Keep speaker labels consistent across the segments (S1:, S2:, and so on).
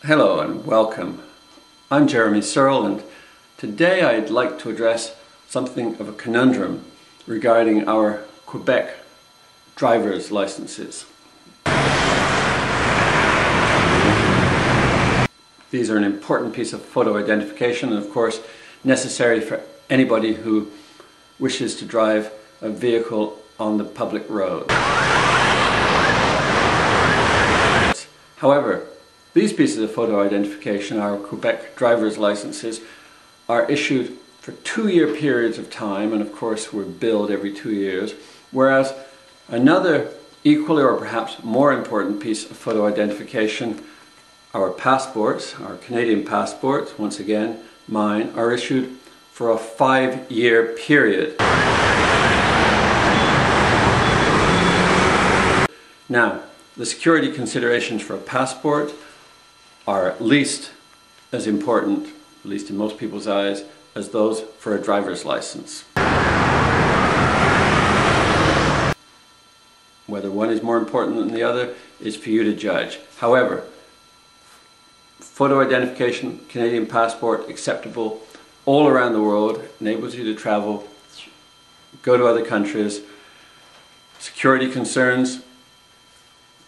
S1: Hello and welcome. I'm Jeremy Searle, and today I'd like to address something of a conundrum regarding our Quebec driver's licenses. These are an important piece of photo identification and of course necessary for anybody who wishes to drive a vehicle on the public road. However, these pieces of photo identification, our Quebec driver's licenses, are issued for 2-year periods of time, and of course we're billed every 2 years, whereas another equally or perhaps more important piece of photo identification, our passports, our Canadian passports, once again mine, are issued for a 5-year period. Now, the security considerations for a passport are at least as important, at least in most people's eyes, as those for a driver's license. Whether one is more important than the other is for you to judge. However, photo identification, Canadian passport, acceptable all around the world, enables you to travel, go to other countries. Security concerns,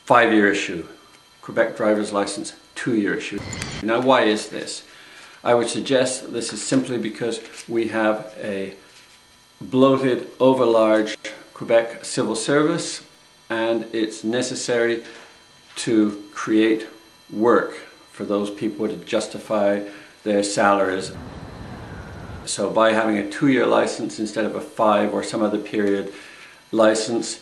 S1: 5-year issue. Quebec driver's license, 2-year issue. Now, why is this? I would suggest that this is simply because we have a bloated, overlarge Quebec civil service, and it's necessary to create work for those people to justify their salaries. So by having a 2-year license instead of a 5 or some other period license,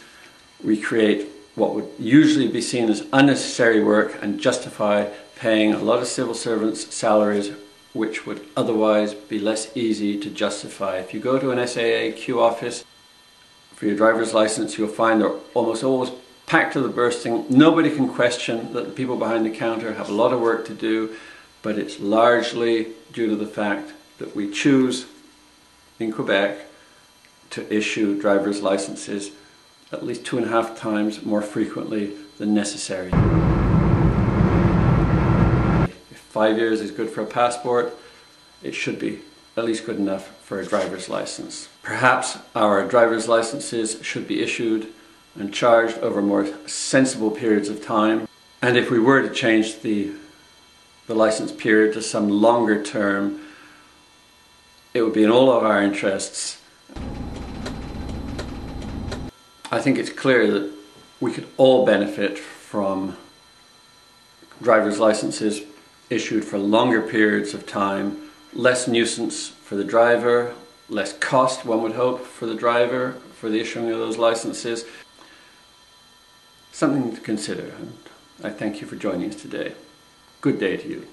S1: we create what would usually be seen as unnecessary work and justify paying a lot of civil servants' salaries which would otherwise be less easy to justify. If you go to an SAA queue office for your driver's license, you'll find they're almost always packed to the bursting. Nobody can question that the people behind the counter have a lot of work to do, but it's largely due to the fact that we choose in Quebec to issue driver's licenses at least 2.5 times more frequently than necessary. If 5 years is good for a passport, it should be at least good enough for a driver's license. Perhaps our driver's licenses should be issued and charged over more sensible periods of time. And if we were to change the license period to some longer term, it would be in all of our interests. I think it's clear that we could all benefit from driver's licenses issued for longer periods of time, less nuisance for the driver, less cost, one would hope, for the driver for the issuing of those licenses. Something to consider, and I thank you for joining us today. Good day to you.